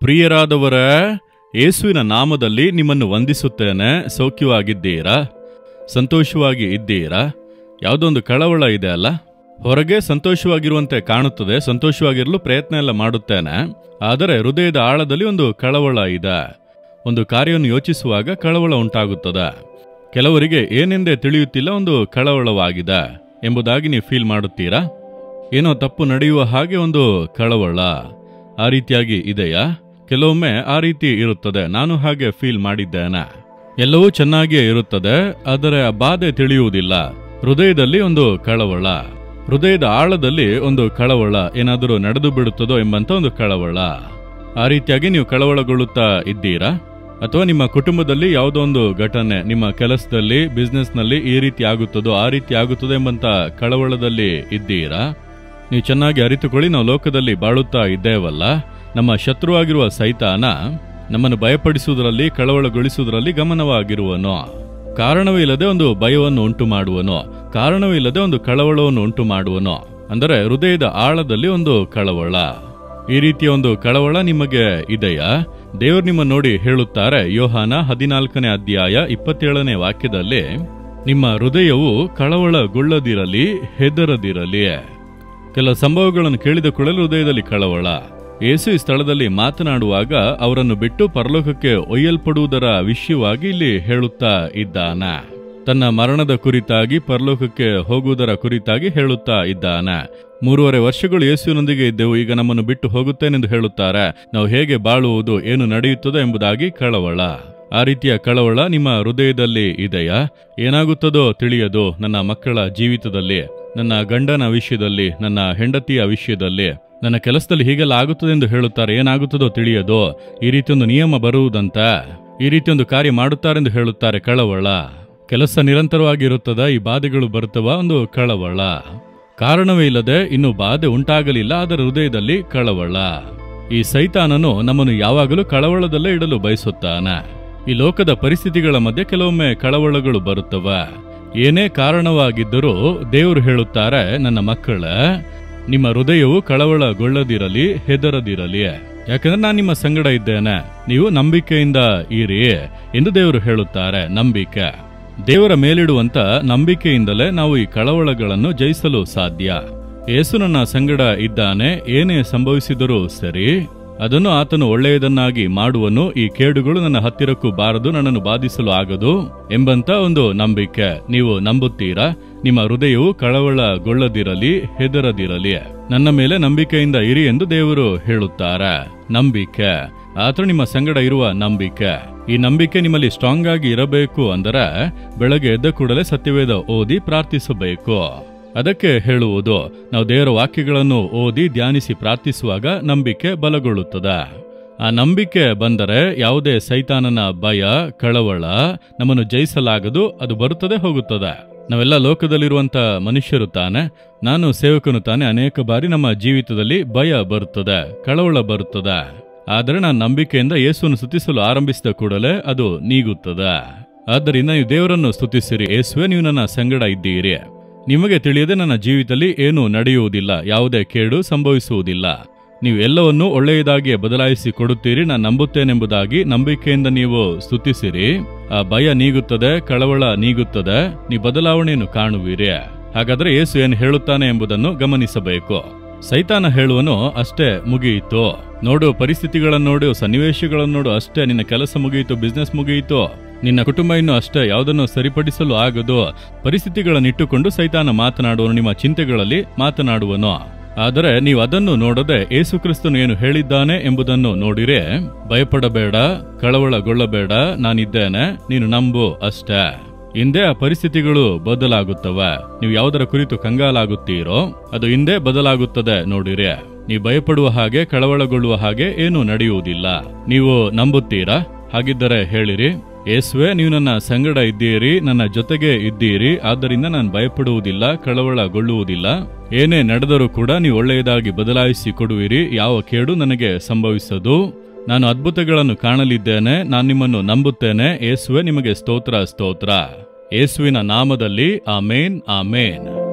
ಪ್ರಿಯರಾದವರ, ಯೇಸುವಿನ ನಾಮದಲ್ಲಿ ನಿಮ್ಮನ್ನು ವಂದಿಸುತ್ತೇನೆ. ಸೌಖ್ಯವಾಗಿದ್ದೀರಾ? ಸಂತೋಷವಾಗಿ ಇದ್ದೀರಾ? ಯಾವುದೊಂದು ಕಳವಳ ಇದೆ ಅಲ್ಲ? ಹೊರಗೆ ಸಂತೋಷವಾಗಿರುವಂತೆ ಕಾಣುತ್ತದೆ, ಸಂತೋಷವಾಗಿರಲು ಪ್ರಯತ್ನ ಎಲ್ಲ ಮಾಡುತ್ತೇನೆ. ಆದರೆ ಹೃದಯದ ಆಳದಲ್ಲಿ ಒಂದು ಕಳವಳ ಇದೆ. ಒಂದು ಕಾರ್ಯವನ್ನು ಯೋಚಿಸುವಾಗ ಕಳವಳ ಉಂಟಾಗುತ್ತದೆ. ಕೆಲವರಿಗೆ ಏನೆಂದೇ ತಿಳಿಯುತ್ತಿಲ್ಲ, ಒಂದು ಕಳವಳವಾಗಿದೆ ಎಂಬುದಾಗಿ ನೀವು ಫೀಲ್ ಮಾಡುತ್ತೀರಾ? ಏನೋ ತಪ್ಪು ನಡೆಯುವ ಹಾಗೆ ಒಂದು ಕಳವಳ, ಆ ರೀತಿಯಾಗಿ ಇದೆಯಾ? ಕೆಲವೊಮ್ಮೆ ಆ ರೀತಿ ಇರುತ್ತದೆ. ನಾನು ಹಾಗೆ ಫೀಲ್ ಮಾಡಿದ್ದೇನೆ. ಎಲ್ಲವೂ ಚೆನ್ನಾಗಿಯೇ ಇರುತ್ತದೆ, ಆದರೆ ಆ ಬಾಧೆ ತಿಳಿಯುವುದಿಲ್ಲ. ಹೃದಯದಲ್ಲಿ ಒಂದು ಕಳವಳ, ಹೃದಯದ ಆಳದಲ್ಲಿ ಒಂದು ಕಳವಳ, ಏನಾದರೂ ನಡೆದು ಬಿಡುತ್ತದೋ ಎಂಬಂತ ಒಂದು ಕಳವಳ. ಆ ರೀತಿಯಾಗಿ ನೀವು ಕಳವಳಗೊಳ್ಳುತ್ತಾ ಇದ್ದೀರಾ? ಅಥವಾ ನಿಮ್ಮ ಕುಟುಂಬದಲ್ಲಿ ಯಾವುದೋ ಒಂದು ಘಟನೆ, ನಿಮ್ಮ ಕೆಲಸದಲ್ಲಿ, ಬಿಸ್ನೆಸ್ನಲ್ಲಿ ಈ ರೀತಿ ಆಗುತ್ತದೋ ಆ ರೀತಿ ಆಗುತ್ತದೆ ಎಂಬಂತ ಕಳವಳದಲ್ಲಿ ಇದ್ದೀರಾ? ನೀವು ಚೆನ್ನಾಗಿ ಅರಿತುಕೊಳ್ಳಿ, ನಾವು ಲೋಕದಲ್ಲಿ ಬಾಳುತ್ತಾ ಇದ್ದೇವಲ್ಲ. ನಮ್ಮ ಶತ್ರುವಾಗಿರುವ ಸೈತಾನ ನಮ್ಮನ್ನು ಭಯಪಡಿಸುವುದರಲ್ಲಿ, ಕಳವಳಗೊಳಿಸುವುದರಲ್ಲಿ ಗಮನವಾಗಿರುವನು. ಕಾರಣವೇ ಇಲ್ಲದೆ ಒಂದು ಭಯವನ್ನು ಉಂಟು ಮಾಡುವನು, ಕಾರಣವೇ ಇಲ್ಲದೆ ಒಂದು ಕಳವಳವನ್ನು ಉಂಟು ಮಾಡುವನು. ಅಂದರೆ ಹೃದಯದ ಆಳದಲ್ಲಿ ಒಂದು ಕಳವಳ. ಈ ರೀತಿಯ ಒಂದು ಕಳವಳ ನಿಮಗೆ ಇದೆಯಾ? ದೇವರು ನಿಮ್ಮ ನೋಡಿ ಹೇಳುತ್ತಾರೆ, ಯೋಹಾನ 14ನೇ ಅಧ್ಯಾಯ 27ನೇ ವಾಕ್ಯದಲ್ಲಿ, ನಿಮ್ಮ ಹೃದಯವು ಕಳವಳಗೊಳ್ಳದಿರಲಿ, ಹೆದರದಿರಲಿ. ಕೆಲ ಸಂಭವಗಳನ್ನು ಕೇಳಿದ ಕೂಡಲೇ ಹೃದಯದಲ್ಲಿ ಕಳವಳ. ಯೇಸು ಈ ಸ್ಥಳದಲ್ಲಿ ಮಾತನಾಡುವಾಗ ಅವರನ್ನು ಬಿಟ್ಟು ಪರಲೋಕಕ್ಕೆ ಒಯ್ಯಲ್ಪಡುವುದರ ವಿಷಯವಾಗಿ ಇಲ್ಲಿ ಹೇಳುತ್ತಾ ಇದ್ದಾನೆ. ತನ್ನ ಮರಣದ ಕುರಿತಾಗಿ, ಪರಲೋಕಕ್ಕೆ ಹೋಗುವುದರ ಕುರಿತಾಗಿ ಹೇಳುತ್ತಾ ಇದ್ದಾನೆ. 3.5 ವರ್ಷಗಳು ಯೇಸುವಿನೊಂದಿಗೆ ಇದ್ದೆವು, ಈಗ ನಮ್ಮನ್ನು ಬಿಟ್ಟು ಹೋಗುತ್ತೇನೆಂದು ಹೇಳುತ್ತಾರೆ. ನಾವು ಹೇಗೆ ಬಾಳುವುದು, ಏನು ನಡೆಯುತ್ತದೋ ಎಂಬುದಾಗಿ ಕಳವಳ. ಆ ರೀತಿಯ ಕಳವಳ ನಿಮ್ಮ ಹೃದಯದಲ್ಲಿ ಇದೆಯಾ? ಏನಾಗುತ್ತದೋ ತಿಳಿಯದು, ನನ್ನ ಮಕ್ಕಳ ಜೀವಿತದಲ್ಲಿ, ನನ್ನ ಗಂಡನ ವಿಷಯದಲ್ಲಿ, ನನ್ನ ಹೆಂಡತಿಯ ವಿಷಯದಲ್ಲಿ, ನನ್ನ ಕೆಲಸದಲ್ಲಿ ಹೀಗೆಲ್ಲ ಆಗುತ್ತದೆ ಎಂದು ಹೇಳುತ್ತಾರೆ, ಏನಾಗುತ್ತದೋ ತಿಳಿಯದು. ಈ ರೀತಿಯೊಂದು ನಿಯಮ ಬರುವುದಂತ, ಈ ರೀತಿಯೊಂದು ಕಾರ್ಯ ಮಾಡುತ್ತಾರೆಂದು ಹೇಳುತ್ತಾರೆ, ಕಳವಳ. ಕೆಲಸ ನಿರಂತರವಾಗಿರುತ್ತದ, ಈ ಬಾಧೆಗಳು ಬರುತ್ತವ, ಒಂದು ಕಳವಳ. ಕಾರಣವೇ ಇಲ್ಲದೆ ಇನ್ನು ಬಾಧೆ ಉಂಟಾಗಲಿಲ್ಲ, ಅದರ ಹೃದಯದಲ್ಲಿ ಕಳವಳ. ಈ ಸೈತಾನನು ನಮ್ಮನ್ನು ಯಾವಾಗಲೂ ಕಳವಳದಲ್ಲೇ ಇಡಲು ಬಯಸುತ್ತಾನೆ. ಈ ಲೋಕದ ಪರಿಸ್ಥಿತಿಗಳ ಮಧ್ಯೆ ಕೆಲವೊಮ್ಮೆ ಕಳವಳಗಳು ಬರುತ್ತವೆ. ಏನೇ ಕಾರಣವಾಗಿದ್ದರೂ ದೇವರು ಹೇಳುತ್ತಾರೆ, ನನ್ನ ಮಕ್ಕಳ, ನಿಮ್ಮ ಹೃದಯವು ಕಳವಳಗೊಳ್ಳದಿರಲಿ, ಹೆದರದಿರಲಿ, ಯಾಕಂದ್ರೆ ನಾನು ನಿಮ್ಮ ಸಂಗಡ ಇದ್ದೇನೆ, ನೀವು ನಂಬಿಕೆಯಿಂದ ಇರಿ ಎಂದು ದೇವರು ಹೇಳುತ್ತಾರೆ. ನಂಬಿಕೆ, ದೇವರ ಮೇಲಿಡುವಂತ ನಂಬಿಕೆಯಿಂದಲೇ ನಾವು ಈ ಕಳವಳಗಳನ್ನು ಜಯಿಸಲು ಸಾಧ್ಯ. ಯೇಸು ನನ್ನ ಸಂಗಡ ಇದ್ದಾನೆ, ಏನೇ ಸಂಭವಿಸಿದರೂ ಸರಿ, ಅದನ್ನು ಆತನು ಒಳ್ಳೆಯದನ್ನಾಗಿ ಮಾಡುವನು. ಈ ಕೇಡುಗಳು ನನ್ನ ಹತ್ತಿರಕ್ಕೂ ಬಾರದು, ನನ್ನನ್ನು ಬಾಧಿಸಲು ಆಗದು ಎಂಬಂತ ಒಂದು ನಂಬಿಕೆ. ನೀವು ನಂಬುತ್ತೀರಾ? ನಿಮ್ಮ ಹೃದಯವು ಕಳವಳಗೊಳ್ಳದಿರಲಿ, ಹೆದರದಿರಲಿ, ನನ್ನ ಮೇಲೆ ನಂಬಿಕೆಯಿಂದ ಇರಿ ಎಂದು ದೇವರು ಹೇಳುತ್ತಾರೆ. ನಂಬಿಕೆ, ಆತನು ನಿಮ್ಮ ಸಂಗಡ ಇರುವ ನಂಬಿಕೆ. ಈ ನಂಬಿಕೆ ನಿಮ್ಮಲ್ಲಿ ಸ್ಟ್ರಾಂಗ್ ಆಗಿ ಇರಬೇಕು. ಅಂದರೆ ಬೆಳಗ್ಗೆ ಎದ್ದ ಕೂಡಲೇ ಸತ್ಯವೇದ ಓದಿ ಪ್ರಾರ್ಥಿಸಬೇಕು. ಅದಕ್ಕೆ ಹೇಳುವುದು, ನಾವು ದೇವರ ವಾಕ್ಯಗಳನ್ನು ಓದಿ ಧ್ಯಾನಿಸಿ ಪ್ರಾರ್ಥಿಸುವಾಗ ನಂಬಿಕೆ ಬಲಗೊಳ್ಳುತ್ತದೆ. ಆ ನಂಬಿಕೆ ಬಂದರೆ ಯಾವುದೇ ಸೈತಾನನ ಭಯ, ಕಳವಳ ನಮ್ಮನ್ನು ಜಯಿಸಲಾಗದು. ಅದು ಬರುತ್ತದೆ, ಹೋಗುತ್ತದೆ. ನಾವೆಲ್ಲ ಲೋಕದಲ್ಲಿರುವಂತ ಮನುಷ್ಯರು ತಾನೆ, ನಾನು ಸೇವಕನು ತಾನೆ. ಅನೇಕ ಬಾರಿ ನಮ್ಮ ಜೀವಿತದಲ್ಲಿ ಭಯ ಬರುತ್ತದೆ, ಕಳವಳ ಬರುತ್ತದೆ. ಆದರೆ ನಾನು ನಂಬಿಕೆಯಿಂದ ಯೇಸುವನ್ನು ಸ್ತುತಿಸಲು ಆರಂಭಿಸಿದ ಕೂಡಲೇ ಅದು ನೀಗುತ್ತದೆ. ಆದ್ದರಿಂದ ನೀವು ದೇವರನ್ನು ಸ್ತುತಿಸಿರಿ. ಯೇಸುವೆ, ನೀವು ನನ್ನ ಸಂಗಡ ಇದ್ದೀರಿ. ನಿಮಗೆ ತಿಳಿಯದೆ ನನ್ನ ಜೀವಿತದಲ್ಲಿ ಏನೂ ನಡೆಯುವುದಿಲ್ಲ, ಯಾವುದೇ ಕೇಡು ಸಂಭವಿಸುವುದಿಲ್ಲ. ನೀವು ಎಲ್ಲವನ್ನೂ ಒಳ್ಳೆಯದಾಗಿ ಬದಲಾಯಿಸಿ ಕೊಡುತ್ತೀರಿ, ನಾನು ನಂಬುತ್ತೇನೆಂಬುದಾಗಿ ನಂಬಿಕೆಯಿಂದ ನೀವು ಸ್ತುತಿಸಿರಿ. ಆ ಭಯ ನೀಗುತ್ತದೆ, ಕಳವಳ ನೀಗುತ್ತದೆ, ನೀವು ಬದಲಾವಣೆಯನ್ನು ಕಾಣುವಿರಿ. ಹಾಗಾದ್ರೆ ಯೇಸು ಏನು ಹೇಳುತ್ತಾನೆ ಎಂಬುದನ್ನು ಗಮನಿಸಬೇಕು. ಸೈತಾನ ಹೇಳುವನು, ಅಷ್ಟೇ ಮುಗಿಯಿತು ನೋಡು, ಪರಿಸ್ಥಿತಿಗಳನ್ನು ನೋಡು, ಸನ್ನಿವೇಶಗಳನ್ನು ನೋಡು, ಅಷ್ಟೇ ನಿನ್ನ ಕೆಲಸ ಮುಗಿಯಿತು, ಬಿಸ್ನೆಸ್ ಮುಗಿಯಿತು, ನಿನ್ನ ಕುಟುಂಬ ಇನ್ನು ಅಷ್ಟೇ, ಯಾವುದನ್ನು ಸರಿಪಡಿಸಲು ಆಗದು. ಪರಿಸ್ಥಿತಿಗಳನ್ನಿಟ್ಟುಕೊಂಡು ಸೈತಾನ ಮಾತನಾಡುವನು, ನಿಮ್ಮ ಚಿಂತೆಗಳಲ್ಲಿ ಮಾತನಾಡುವನು. ಆದರೆ ನೀವು ಅದನ್ನು ನೋಡದೆ ಯೇಸು ಕ್ರಿಸ್ತನು ಏನು ಹೇಳಿದ್ದಾನೆ ಎಂಬುದನ್ನು ನೋಡಿರೆ, ಭಯಪಡಬೇಡ, ಕಳವಳಗೊಳ್ಳಬೇಡ, ನಾನಿದ್ದೇನೆ, ನೀನು ನಂಬು, ಅಷ್ಟೇ. ಹಿಂದೆ ಆ ಪರಿಸ್ಥಿತಿಗಳು ಬದಲಾಗುತ್ತವೆ. ನೀವು ಯಾವುದರ ಕುರಿತು ಕಂಗಾಲಾಗುತ್ತೀರೋ ಅದು ಹಿಂದೆ ಬದಲಾಗುತ್ತದೆ ನೋಡಿರಿ. ನೀವು ಭಯಪಡುವ ಹಾಗೆ, ಕಳವಳಗೊಳ್ಳುವ ಹಾಗೆ ಏನೂ ನಡೆಯುವುದಿಲ್ಲ. ನೀವು ನಂಬುತ್ತೀರಾ? ಹಾಗಿದ್ದರೆ ಹೇಳಿರಿ, ಯೇಸುವೆ, ನೀವು ನನ್ನ ಸಂಗಡ ಇದ್ದೀರಿ, ನನ್ನ ಜೊತೆಗೆ ಇದ್ದೀರಿ, ಆದ್ದರಿಂದ ನಾನು ಭಯಪಡುವುದಿಲ್ಲ, ಕಳವಳಗೊಳ್ಳುವುದಿಲ್ಲ. ಏನೇ ನಡೆದರೂ ಕೂಡ ನೀವು ಒಳ್ಳೆಯದಾಗಿ ಬದಲಾಯಿಸಿ ಕೊಡುವಿರಿ, ಯಾವ ಕೇಡು ನನಗೆ ಸಂಭವಿಸದು. ನಾನು ಅದ್ಭುತಗಳನ್ನು ಕಾಣಲಿದ್ದೇನೆ, ನಾನು ನಿಮ್ಮನ್ನು ನಂಬುತ್ತೇನೆ. ಯೇಸುವೆ, ನಿಮಗೆ ಸ್ತೋತ್ರ, ಸ್ತೋತ್ರ. ಯೇಸುವಿನ ನಾಮದಲ್ಲಿ ಆಮೇನ್ ಆಮೇನ್.